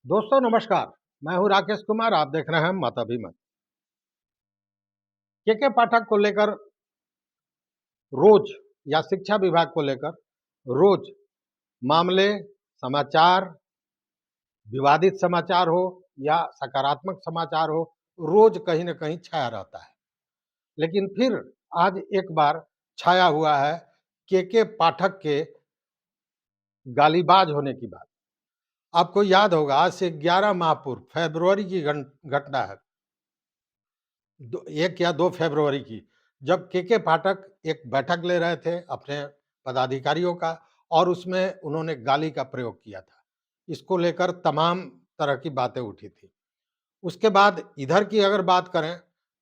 दोस्तों नमस्कार। मैं हूं राकेश कुमार। आप देख रहे हैं मत अभिमत। के पाठक को लेकर रोज या शिक्षा विभाग को लेकर रोज मामले, समाचार, विवादित समाचार हो या सकारात्मक समाचार हो, रोज कहीं न कहीं छाया रहता है। लेकिन फिर आज एक बार छाया हुआ है के पाठक के गालीबाज होने की बात। आपको याद होगा आज से 11 माह पूर्व फरवरी की घटना है। 1 या 2 फरवरी की, जब के पाठक एक बैठक ले रहे थे अपने पदाधिकारियों का और उसमें उन्होंने गाली का प्रयोग किया था। इसको लेकर तमाम तरह की बातें उठी थी। उसके बाद इधर की अगर बात करें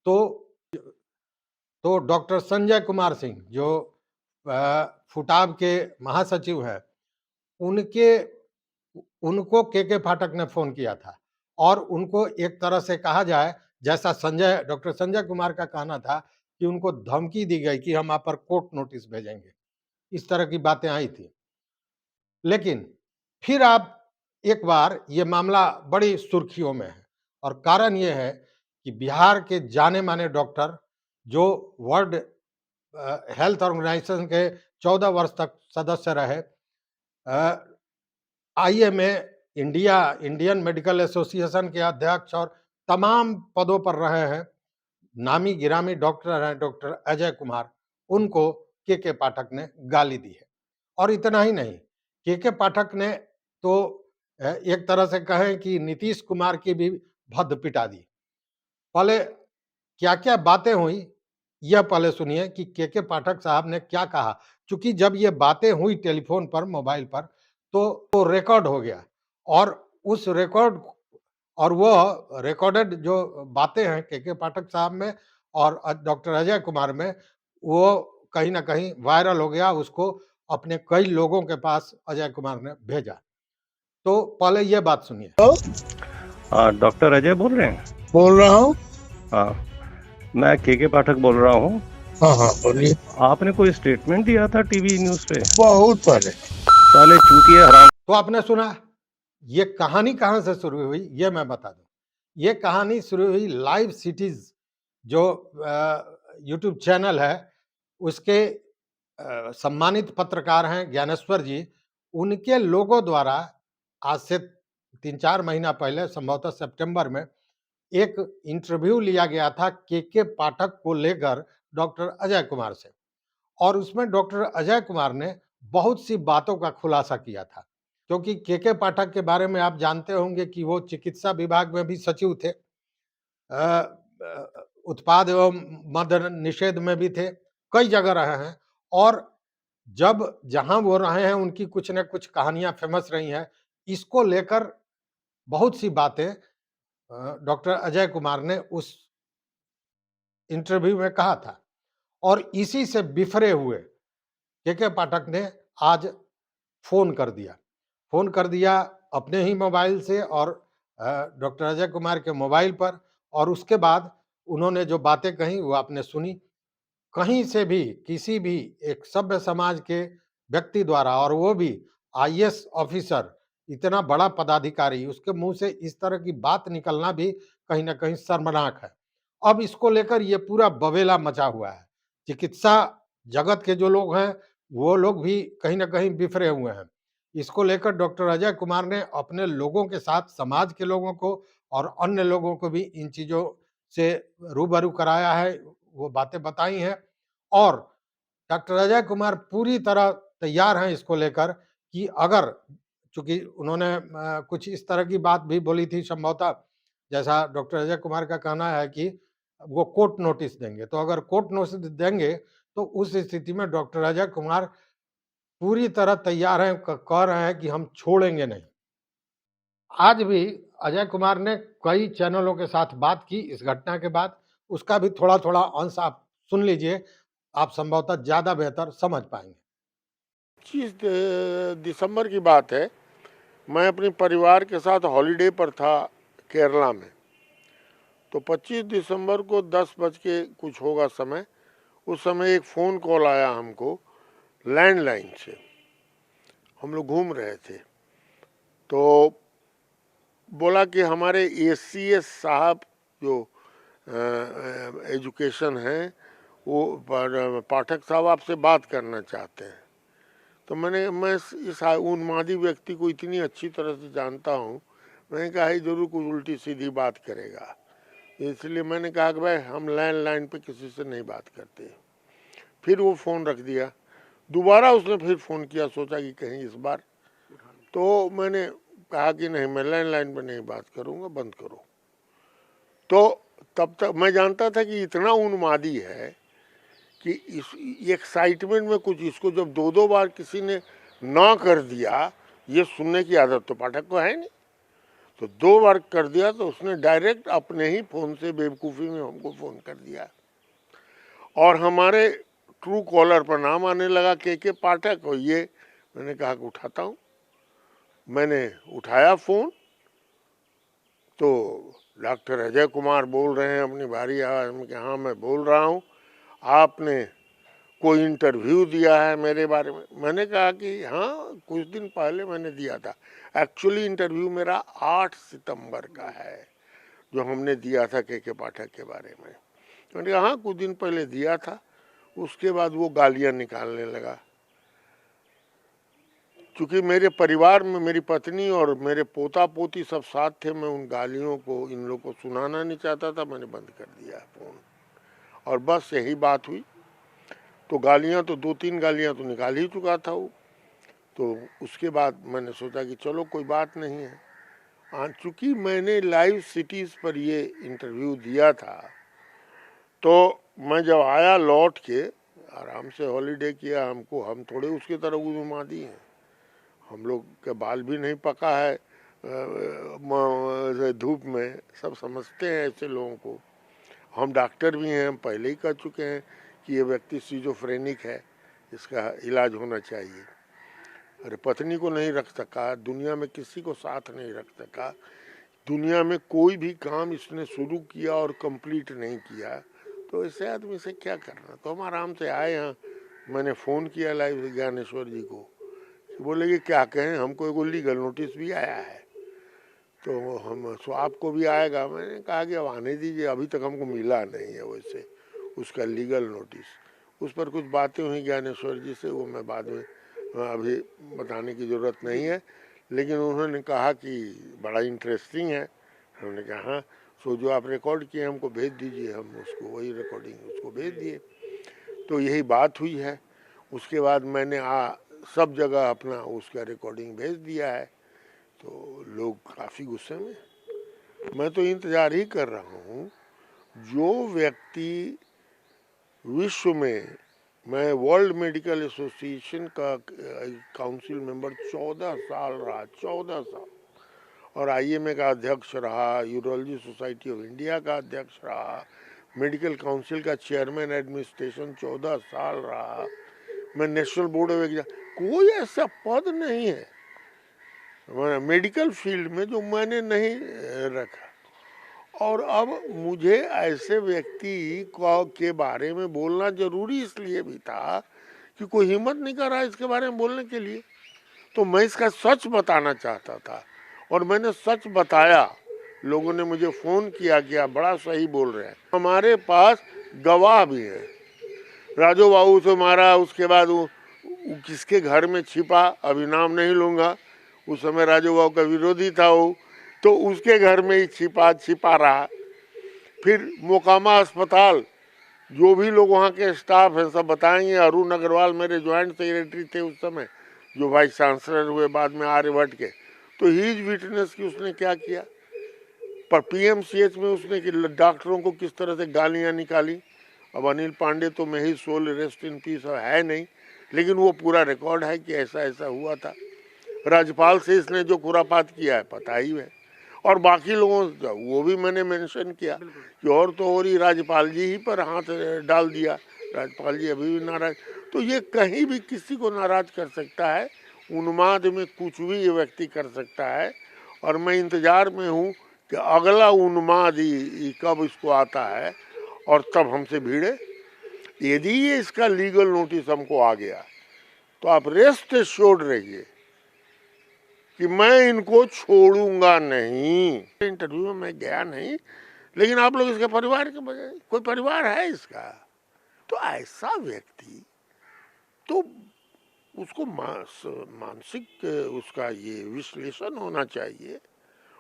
तो डॉक्टर संजय कुमार सिंह जो फुटाब के महासचिव हैं, उनके उनको के पाठक ने फ़ोन किया था और उनको एक तरह से कहा जाए, जैसा डॉक्टर संजय कुमार का कहना था कि उनको धमकी दी गई कि हम आप पर कोर्ट नोटिस भेजेंगे। इस तरह की बातें आई थी। लेकिन फिर आप एक बार ये मामला बड़ी सुर्खियों में है और कारण ये है कि बिहार के जाने-माने डॉक्टर जो वर्ल्ड हेल्थ ऑर्गेनाइजेशन के 14 वर्ष तक सदस्य रहे, आईएमए, इंडियन मेडिकल एसोसिएशन के अध्यक्ष और तमाम पदों पर रहे हैं, नामी-गिरामी डॉक्टर हैं डॉक्टर अजय कुमार, उनको के पाठक ने गाली दी है। और इतना ही नहीं, के पाठक ने तो एक तरह से कहें कि नीतीश कुमार की भी भद्द पिटा दी। पहले क्या-क्या बातें हुई, यह पहले सुनिए कि के पाठक साहब ने क्या कहा। चूँकि जब ये बातें हुई टेलीफ़ोन पर, मोबाइल पर, तो वो रिकॉर्ड हो गया और उस रिकॉर्ड और वो रिकॉर्डेड जो बातें हैं के पाठक साहब में और डॉक्टर अजय कुमार में, वो कहीं न कहीं वायरल हो गया। उसको अपने कई लोगों के पास अजय कुमार ने भेजा। तो पहले ये बात सुनिए। डॉक्टर अजय बोल रहे हैं? बोल रहा हूँ। हाँ, मैं के पाठक बोल रहा हूँ। हाँ हाँ बोलिए। आपने कोई स्टेटमेंट दिया था टीवी न्यूज़ पे? बहुत पहले। साले चूतिए हराम। तो आपने सुना, ये कहानी कहाँ से शुरू हुई, ये मैं बता दूँ। ये कहानी शुरू हुई लाइव सिटीज़ जो यूट्यूब चैनल है, उसके सम्मानित पत्रकार हैं ज्ञानेश्वर जी, उनके लोगों द्वारा आज से 3-4 महीना पहले संभवतः सितंबर में एक इंटरव्यू लिया गया था के पाठक को लेकर डॉक्टर अजय कुमार से और उसमें डॉक्टर अजय कुमार ने बहुत सी बातों का खुलासा किया था। क्योंकि के पाठक के बारे में आप जानते होंगे कि वो चिकित्सा विभाग में भी सचिव थे, उत्पाद एवं मद्य निषेध में भी थे, कई जगह रहे हैं और जब जहाँ वो रहे हैं उनकी कुछ न कुछ कहानियाँ फ़ेमस रही हैं। इसको लेकर बहुत सी बातें डॉक्टर अजय कुमार ने उस इंटरव्यू में कहा था और इसी से बिफरे हुए के पाठक ने आज फ़ोन कर दिया। फ़ोन कर दिया अपने ही मोबाइल से और डॉक्टर अजय कुमार के मोबाइल पर और उसके बाद उन्होंने जो बातें कहीं वो आपने सुनी। कहीं से भी किसी भी एक सभ्य समाज के व्यक्ति द्वारा और वो भी आईएएस ऑफिसर, इतना बड़ा पदाधिकारी, उसके मुँह से इस तरह की बात निकलना भी कहीं न कहीं शर्मनाक है। अब इसको लेकर ये पूरा बवेला मचा हुआ है। चिकित्सा जगत के जो लोग हैं, वो लोग भी कहीं न कहीं बिखरे हुए हैं। इसको लेकर डॉक्टर अजय कुमार ने अपने लोगों के साथ समाज के लोगों को और अन्य लोगों को भी इन चीज़ों से रूबरू कराया है, वो बातें बताई हैं और डॉक्टर अजय कुमार पूरी तरह तैयार हैं इसको लेकर कि अगर चूँकि उन्होंने कुछ इस तरह की बात भी बोली थी संभवतः, जैसा डॉक्टर अजय कुमार का कहना है कि वो कोर्ट नोटिस देंगे। तो अगर कोर्ट नोटिस देंगे, तो उस स्थिति में डॉक्टर अजय कुमार पूरी तरह तैयार हैं, कह रहे हैं कि हम छोड़ेंगे नहीं। आज भी अजय कुमार ने कई चैनलों के साथ बात की इस घटना के बाद, उसका भी थोड़ा-थोड़ा अंश आप सुन लीजिए, आप संभवतः ज़्यादा बेहतर समझ पाएँगे। 25 दिसंबर की बात है। मैं अपने परिवार के साथ हॉलिडे पर था केरला में। तो 25 दिसंबर को 10 बज के कुछ होगा समय। उस समय एक फ़ोन कॉल आया हमको लैंडलाइन से। हम लोग घूम रहे थे तो बोला कि हमारे एसीएस साहब जो एजुकेशन है वो पाठक साहब आपसे बात करना चाहते हैं। तो मैं इस उन्मादी व्यक्ति को इतनी अच्छी तरह से जानता हूँ, मैंने कहा ही जरूर कुछ उल्टी सीधी बात करेगा, इसलिए मैंने कहा कि भाई हम लैंडलाइन पे किसी से नहीं बात करते। फिर वो फ़ोन रख दिया। दोबारा उसने फिर फ़ोन किया, सोचा कि कहीं इस बार, तो मैंने कहा कि नहीं, मैं लैंडलाइन पे नहीं बात करूँगा, बंद करो। तो तब तक मैं जानता था कि इतना उन्मादी है कि इस एक्साइटमेंट में कुछ, इसको जब दो दो बार किसी ने ना कर दिया, ये सुनने की आदत तो पाठक को है नहीं, तो दो बार कर दिया तो उसने डायरेक्ट अपने ही फ़ोन से बेवकूफ़ी में हमको फ़ोन कर दिया और हमारे ट्रू कॉलर पर नाम आने लगा के पाठक। और ये मैंने कहा कि उठाता हूँ। मैंने उठाया फ़ोन तो डॉक्टर अजय कुमार बोल रहे हैं अपनी भारी आवाज़ में कि हाँ मैं बोल रहा हूँ, आपने कोई इंटरव्यू दिया है मेरे बारे में। मैंने कहा कि हाँ कुछ दिन पहले मैंने दिया था। एक्चुअली इंटरव्यू मेरा 8 सितंबर का है जो हमने दिया था के पाठक के बारे में। मैंने कहा हाँ कुछ दिन पहले दिया था। उसके बाद वो गालियाँ निकालने लगा। चूँकि मेरे परिवार में मेरी पत्नी और मेरे पोता पोती सब साथ थे, मैं उन गालियों को इन लोगों को सुनाना नहीं चाहता था, मैंने बंद कर दिया फ़ोन और बस यही बात हुई। तो गालियाँ तो 2-3 गालियाँ तो निकाल ही चुका था वो। तो उसके बाद मैंने सोचा कि चलो कोई बात नहीं है। चूँकि मैंने लाइव सिटीज़ पर ये इंटरव्यू दिया था, तो मैं जब आया लौट के आराम से हॉलीडे किया, हम थोड़े उसके तरह उन्मादी हैं, हम लोग के बाल भी नहीं पका है धूप में, सब समझते हैं ऐसे लोगों को। हम डॉक्टर भी हैं, हम पहले ही कह चुके हैं कि ये व्यक्ति सिजोफ्रेनिक है, इसका इलाज होना चाहिए। अरे पत्नी को नहीं रख सका, दुनिया में किसी को साथ नहीं रख सका, दुनिया में कोई भी काम इसने शुरू किया और कंप्लीट नहीं किया, तो ऐसे आदमी से क्या करना। तो हम आराम से आए यहाँ। मैंने फ़ोन किया लाइव ज्ञानेश्वर जी को, बोले कि क्या कहें, हमको एगो लीगल नोटिस भी आया है। तो सो आपको भी आएगा। मैंने कहा कि अब आने दीजिए, अभी तक हमको मिला नहीं है वैसे उसका लीगल नोटिस। उस पर कुछ बातें हुई ज्ञानेश्वर जी से, वो मैं बाद में अभी बताने की ज़रूरत नहीं है, लेकिन उन्होंने कहा कि बड़ा इंटरेस्टिंग है। उन्होंने कहा हाँ, सो जो आप रिकॉर्ड किए हमको भेज दीजिए, हम उसको वही रिकॉर्डिंग उसको भेज दिए। तो यही बात हुई है। उसके बाद मैंने सब जगह अपना उसका रिकॉर्डिंग भेज दिया है। तो लोग काफ़ी गुस्से में। मैं तो इंतज़ार ही कर रहा हूँ, जो व्यक्ति विश्व में, मैं वर्ल्ड मेडिकल एसोसिएशन का काउंसिल मेंबर 14 साल रहा, 14 साल, और आईएमए का अध्यक्ष रहा, यूरोलॉजी सोसाइटी ऑफ इंडिया का अध्यक्ष रहा, मेडिकल काउंसिल का चेयरमैन एडमिनिस्ट्रेशन 14 साल रहा, मैं नेशनल बोर्ड ऑफ एग्जाम, कोई ऐसा पद नहीं है मेडिकल फील्ड में जो मैंने नहीं रखा। और अब मुझे ऐसे व्यक्ति के बारे में बोलना जरूरी इसलिए भी था कि कोई हिम्मत नहीं कर रहा इसके बारे में बोलने के लिए, तो मैं इसका सच बताना चाहता था और मैंने सच बताया। लोगों ने मुझे फ़ोन किया कि आप बड़ा सही बोल रहे हैं। हमारे पास गवाह भी हैं। राजू बाबू से मारा, उसके बाद वो किसके घर में छिपा, अभी नाम नहीं लूँगा, उस समय राजू बाबू का विरोधी था वो, तो उसके घर में ही छिपा रहा। फिर मोकामा अस्पताल, जो भी लोग वहाँ के स्टाफ हैं सब बताएंगे। अरुण अग्रवाल मेरे ज्वाइंट सेक्रेटरी थे उस समय, जो वाइस चांसलर हुए बाद में आर्यभट्ट के, तो हीज विटनेस की उसने क्या किया। पर पीएमसीएच में उसने डॉक्टरों को किस तरह से गालियाँ निकाली। अब अनिल पांडे तो मैं ही सोल रेस्ट इन पीस है नहीं, लेकिन वो पूरा रिकॉर्ड है कि ऐसा ऐसा हुआ था। राज्यपाल से इसने जो खुरापात किया है पता ही है, और बाकी लोगों से वो भी मैंने मेंशन किया कि और तो और ही राज्यपाल जी ही पर हाथ डाल दिया। राज्यपाल जी अभी भी नाराज। तो ये कहीं भी किसी को नाराज कर सकता है, उन्माद में कुछ भी ये व्यक्ति कर सकता है। और मैं इंतज़ार में हूँ कि अगला उन्माद ही कब इसको आता है और तब हमसे भिड़े। यदि ये इसका लीगल नोटिस हमको आ गया तो आप रेस्ट एश्योर्ड रहिए कि मैं इनको छोड़ूंगा नहीं। इंटरव्यू में मैं गया नहीं, लेकिन आप लोग इसके परिवार के बजाय, कोई परिवार है इसका, तो ऐसा व्यक्ति तो उसको मानसिक उसका ये विश्लेषण होना चाहिए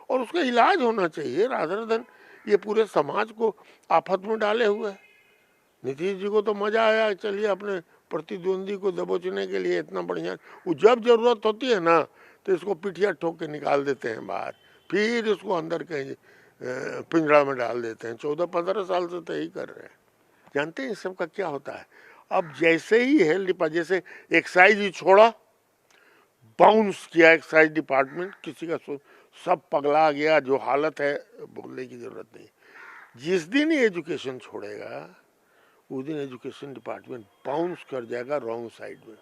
और उसका इलाज होना चाहिए, रादर देन ये पूरे समाज को आफत में डाले हुए। नीतीश जी को तो मजा आया, चलिए अपने प्रतिद्वंदी को दबोचने के लिए इतना बढ़िया, वो जब जरूरत होती है ना तो इसको पिटिया ठोक के निकाल देते हैं बाहर, फिर इसको अंदर कहीं पिंजरा में डाल देते हैं। 14-15 साल से तो यही कर रहे हैं। जानते हैं इस सब का क्या होता है? अब जैसे ही हेल्थ डिपार्टमेंट, जैसे एक्साइज ही छोड़ा, बाउंस किया एक्साइज डिपार्टमेंट, किसी का सब पगला गया, जो हालत है बोलने की जरूरत नहीं। जिस दिन एजुकेशन छोड़ेगा उस दिन एजुकेशन डिपार्टमेंट बाउंस कर जाएगा रॉन्ग साइड में,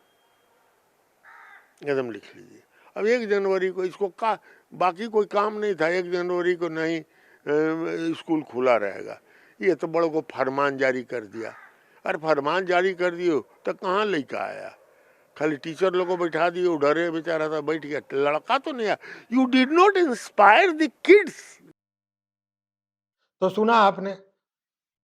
एकदम लिख लीजिए। अब 1 जनवरी को इसको बाकी कोई काम नहीं था, 1 जनवरी को नहीं स्कूल खुला रहेगा, ये तो बड़ों को फरमान जारी कर दिया। अरे फरमान जारी कर दियो तो कहाँ लेकर आया, खाली टीचर लोग को बैठा दिए, डरे बेचारा था, बैठ गया, लड़का तो नहीं आया। You did not inspire the kids. तो सुना आपने,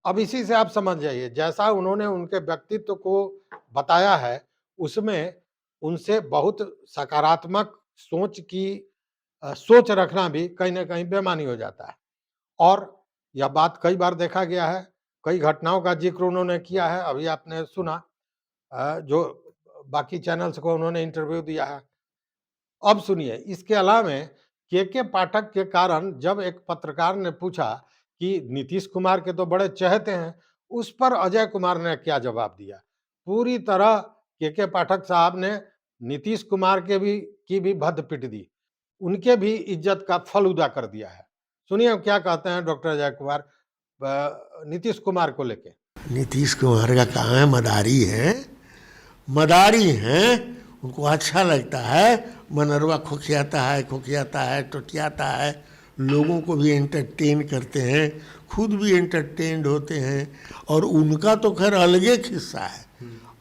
अब इसी से आप समझ जाइए, जैसा उन्होंने उनके व्यक्तित्व को बताया है उसमें उनसे बहुत सकारात्मक सोच रखना भी कहीं ना कहीं बेमानी हो जाता है। और यह बात कई बार देखा गया है, कई घटनाओं का जिक्र उन्होंने किया है, अभी आपने सुना जो बाकी चैनल्स को उन्होंने इंटरव्यू दिया है। अब सुनिए, इसके अलावा के पाठक के कारण जब एक पत्रकार ने पूछा कि नीतीश कुमार के तो बड़े चहेते हैं, उस पर अजय कुमार ने क्या जवाब दिया। पूरी तरह के पाठक साहब ने नीतीश कुमार की भी भद्द पिट दी, उनके भी इज्जत का फलूदा कर दिया है। सुनिए क्या कहते हैं डॉक्टर अजय कुमार नीतीश कुमार को लेके। नीतीश कुमार का कहाँ है, मदारी हैं, उनको अच्छा लगता है, मनरवा खोखियाता है, टोटियाता है, लोगों को भी एंटरटेन करते हैं, खुद भी एंटरटेन्ड होते हैं, और उनका तो खैर अलग एक हिस्सा है।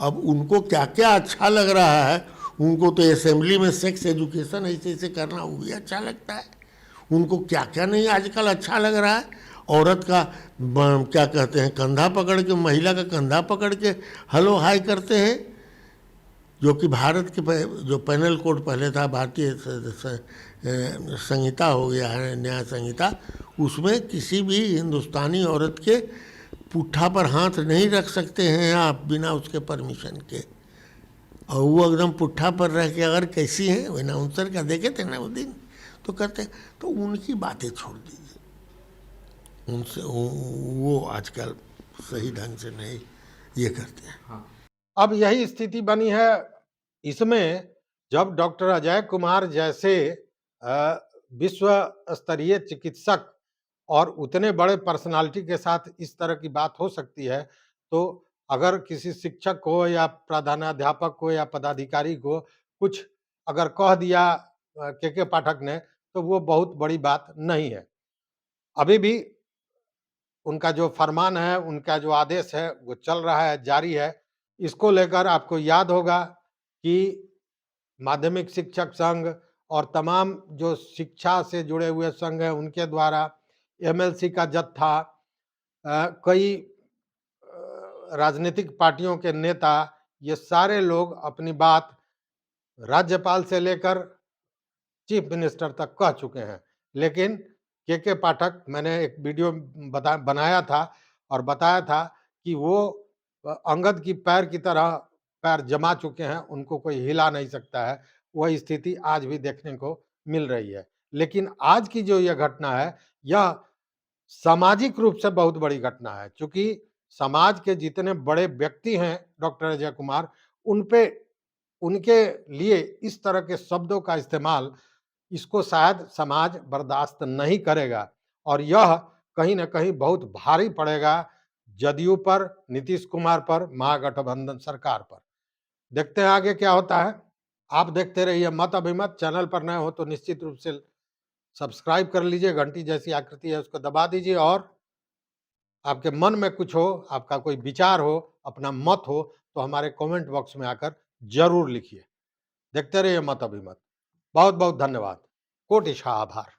अब उनको क्या क्या अच्छा लग रहा है, उनको तो असेंबली में सेक्स एजुकेशन ऐसे ऐसे करना वो भी अच्छा लगता है, उनको क्या क्या नहीं आजकल अच्छा लग रहा है। औरत का क्या कहते हैं, कंधा पकड़ के, महिला का कंधा पकड़ के हेलो हाय करते हैं, जो कि भारत के जो पैनल कोड पहले था, भारतीय संहिता हो गया है, न्याय संहिता, उसमें किसी भी हिंदुस्तानी औरत के पुट्ठा पर हाथ नहीं रख सकते हैं आप बिना उसके परमिशन के। और वो एकदम पुट्ठा पर रह के अगर कैसी हैं, वो अनाउंसर का देखे थे ना वो दिन, तो कहते हैं, तो उनकी बातें छोड़ दीजिए, उनसे वो आजकल सही ढंग से नहीं ये करते हैं। हाँ। अब यही स्थिति बनी है इसमें, जब डॉक्टर अजय कुमार जैसे विश्व स्तरीय चिकित्सक और उतने बड़े पर्सनालिटी के साथ इस तरह की बात हो सकती है, तो अगर किसी शिक्षक को या प्रधानाध्यापक को या पदाधिकारी को कुछ अगर कह दिया के पाठक ने, तो वो बहुत बड़ी बात नहीं है। अभी भी उनका जो फरमान है, उनका जो आदेश है, वो चल रहा है, जारी है। इसको लेकर आपको याद होगा कि माध्यमिक शिक्षक संघ और तमाम जो शिक्षा से जुड़े हुए संघ हैं, उनके द्वारा एमएलसी का जत्था, कई राजनीतिक पार्टियों के नेता, ये सारे लोग अपनी बात राज्यपाल से लेकर चीफ मिनिस्टर तक कह चुके हैं। लेकिन के पाठक, मैंने एक वीडियो बनाया था और बताया था कि वो अंगद की पैर की तरह पैर जमा चुके हैं, उनको कोई हिला नहीं सकता है। वह स्थिति आज भी देखने को मिल रही है। लेकिन आज की जो यह घटना है, यह सामाजिक रूप से बहुत बड़ी घटना है, क्योंकि समाज के जितने बड़े व्यक्ति हैं डॉक्टर अजय कुमार, उनपे उनके लिए इस तरह के शब्दों का इस्तेमाल, इसको शायद समाज बर्दाश्त नहीं करेगा और यह कहीं न कहीं बहुत भारी पड़ेगा जदयू पर, नीतीश कुमार पर, महागठबंधन सरकार पर। देखते हैं आगे क्या होता है। आप देखते रहिए मत अभिमत। चैनल पर नए हो तो निश्चित रूप से सब्सक्राइब कर लीजिए, घंटी जैसी आकृति है उसको दबा दीजिए, और आपके मन में कुछ हो, आपका कोई विचार हो, अपना मत हो, तो हमारे कमेंट बॉक्स में आकर जरूर लिखिए। देखते रहिए मत अभिमत। बहुत बहुत धन्यवाद, कोटिशः आभार।